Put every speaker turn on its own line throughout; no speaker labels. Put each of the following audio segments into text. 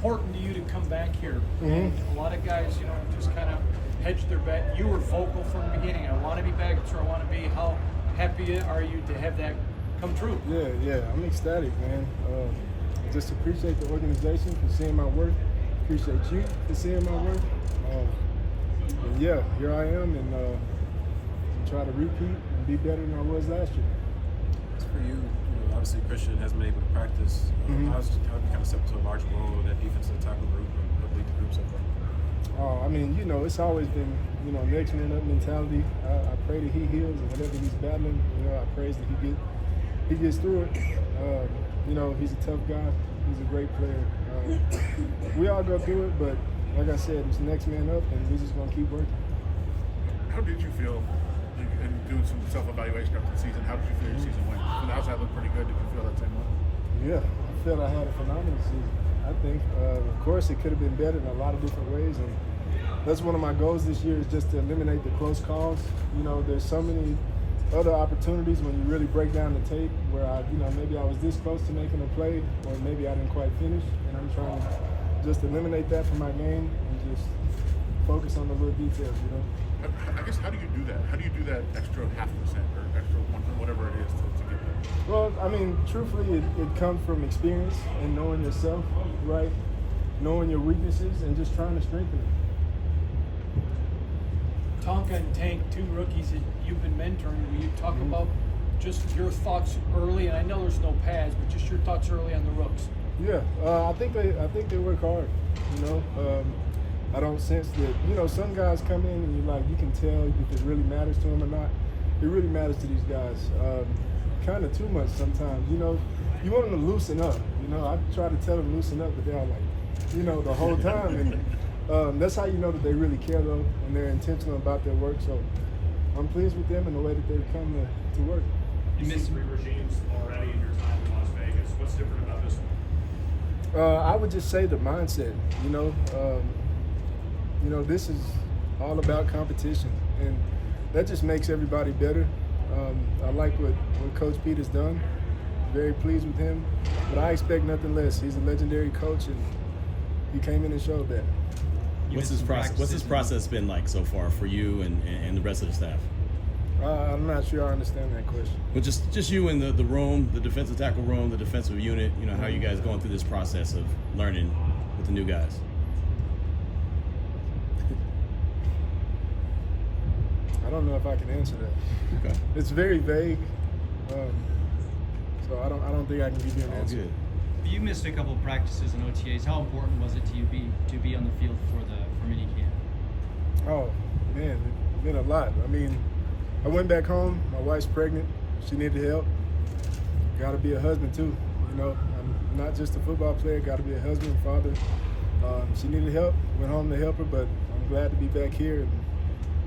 important to you to come back here? And a lot of guys, just kind of hedge their bet. You were vocal from the beginning. I want to be back. That's where I want to be. How happy are you to have that come true?
Yeah, I'm ecstatic, man. Just appreciate the organization for seeing my work. Appreciate you for seeing my work. And yeah, here I am, and try to repeat and be better than I was last year.
As for you, obviously Christian hasn't been able to practice. How have you kind of stepped into a large role in that defensive tackle group and lead the group so far?
I mean, it's always been, next man up mentality. I pray that he heals, and whatever he's battling, I pray that he gets through it. He's a tough guy. He's a great player. We all go through it, but like I said, it's next man up, and we're just gonna keep working.
How did you feel in doing some self-evaluation after the season? How did you feel your season went? From the outside, looked pretty good. Did you feel that same way?
Yeah, I felt I had a phenomenal season. I think, of course, it could have been better in a lot of different ways, and that's one of my goals this year is just to eliminate the close calls. There's so many other opportunities when you really break down the tape where maybe I was this close to making a play, or maybe I didn't quite finish, and I'm trying to just eliminate that from my game and just focus on the little details.
I guess, how do you do that? How do you do that extra 0.5% or extra 1%, whatever it is, to get there?
Well, I mean, truthfully, it comes from experience and knowing yourself, right? Knowing your weaknesses and just trying to strengthen them.
Tonka and Tank, two rookies that you've been mentoring. Will you talk about just your thoughts early? And I know there's no pads, but just your thoughts early on the rooks.
Yeah, I think they work hard. I don't sense that. Some guys come in and you can tell if it really matters to them or not. It really matters to these guys. Kind of too much sometimes. You want them to loosen up. I try to tell them loosen up, but they're all like, the whole time. And that's how you know that they really care, though, and they're intentional about their work. So I'm pleased with them and the way that they've come to work.
You missed 3 regimes already in your time in Las Vegas. What's different about this one?
I would just say the mindset. This is all about competition, and that just makes everybody better. I like what Coach Pete has done. Very pleased with him, but I expect nothing less. He's a legendary coach, and he came in and showed that.
What's this process been like so far for you and the rest of the staff?
I'm not sure I understand that question.
But just you in the room, the defensive tackle room, the defensive unit, how you guys going through this process of learning with the new guys?
I don't know if I can answer that.
Okay.
It's very vague, so I don't think I can give you an answer.
Good.
You missed a couple of practices and OTAs. How important was it to you to be on the field for minicamp?
Oh man, it's been a lot. I mean, I went back home. My wife's pregnant. She needed help. Got to be a husband too. I'm not just a football player. Got to be a husband, father. She needed help. Went home to help her, but I'm glad to be back here.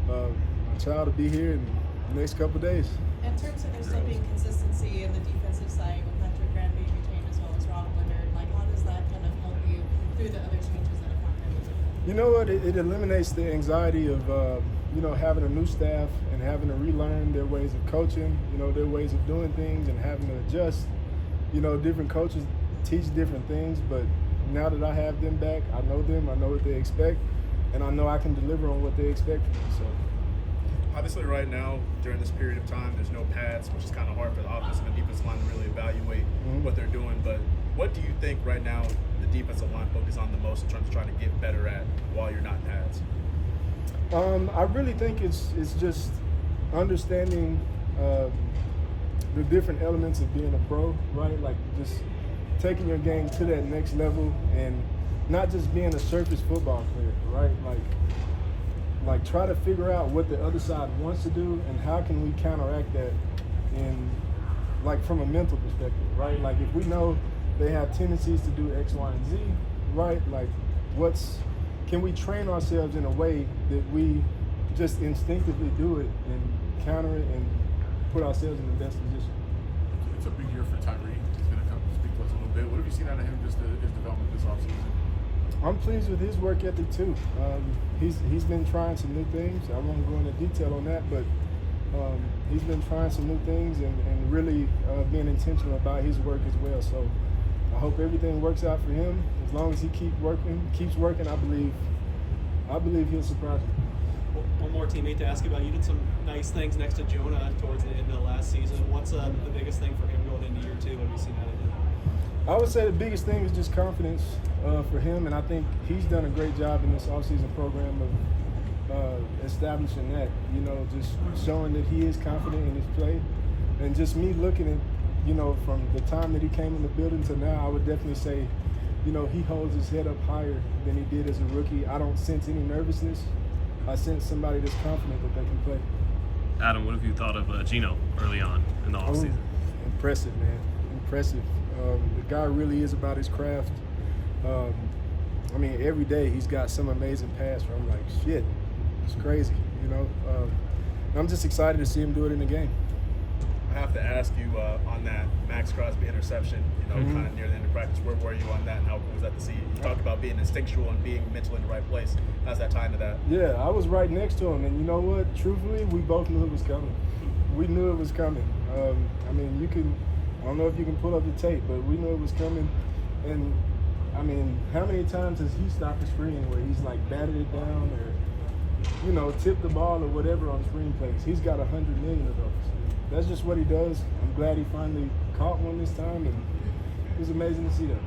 And my child will be here in the next couple of days.
In terms of there still being consistency in the defensive side with Patrick Grant being retained as well as Rob Leonard, how does that kind of help you through the other changes that have happened?
You know what? It eliminates the anxiety of having a new staff and having to relearn their ways of coaching, their ways of doing things, and having to adjust. Different coaches teach different things, but now that I have them back, I know them, I know what they expect, and I know I can deliver on what they expect from me. So.
Obviously, right now, during this period of time, there's no pads, which is kind of hard for the offensive and defensive line to really evaluate what they're doing. But what do you think right now the defensive line focuses on the most in terms of trying to get better at while you're not in pads?
I really think it's just understanding the different elements of being a pro, right? Like just taking your game to that next level and not just being a surface football player, right? Like try to figure out what the other side wants to do and how can we counteract that from a mental perspective, right? Like if we know they have tendencies to do X, Y, and Z, right? Can we train ourselves in a way that we just instinctively do it and counter it and put ourselves in the best position?
It's a big year for Tyree. He's going to come speak to us a little bit. What have you seen out of him, just his development this offseason?
I'm pleased with his work ethic too. He's been trying some new things. I won't go into detail on that, but he's been trying some new things and really being intentional about his work as well. So I hope everything works out for him. As as long as he keeps working, I believe he'll surprise me.
One more teammate to ask you about. You did some nice things next to Jonah towards the end of the last season. What's the biggest thing for him going into year 2? What have you seen out of him?
I would say the biggest thing is just confidence for him, and I think he's done a great job in this offseason program of establishing that, you know, just showing that he is confident in his play. And just me looking at, you know, from the time that he came in the building to now, I would definitely say, you know, he holds his head up higher than he did as a rookie. I don't sense any nervousness. I sense somebody that's confident that they can play.
Adam, what have you thought of Geno early on in the offseason?
Impressive, man. Impressive. The guy really is about his craft. I mean, every day he's got some amazing pass where I'm like, shit, it's crazy, you know. I'm just excited to see him do it in the game.
I have to ask you on that Max Crosby interception, you know, kind of near the end of practice, where were you on that and how cool was that to see? You talked about being instinctual and being mentally in the right place. How's that tie into that?
Yeah, I was right next to him, and you know what? Truthfully, we both knew it was coming. We knew it was coming. I mean, I don't know if you can pull up the tape, but we knew it was coming. And, I mean, how many times has he stopped a screen where he's like batted it down or, you know, tipped the ball or whatever on screen plays? He's got 100 million of those. That's just what he does. I'm glad he finally caught one this time, and it was amazing to see that.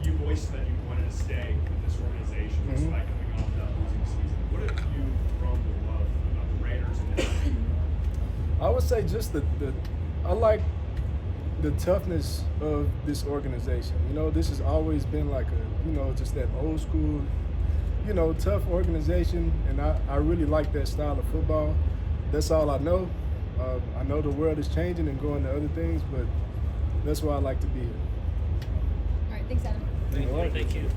You voiced that you wanted to stay in this organization despite coming off that losing season. What have you grown to love about the Raiders and this team?
I would say just I like the toughness of this organization. You know, this has always been like just that old school, you know, tough organization, and I really like that style of football. That's all I know. I know the world is changing and going to other things, but that's why I like to be here.
All right, thanks, Adam.
Thank you.
Thank you.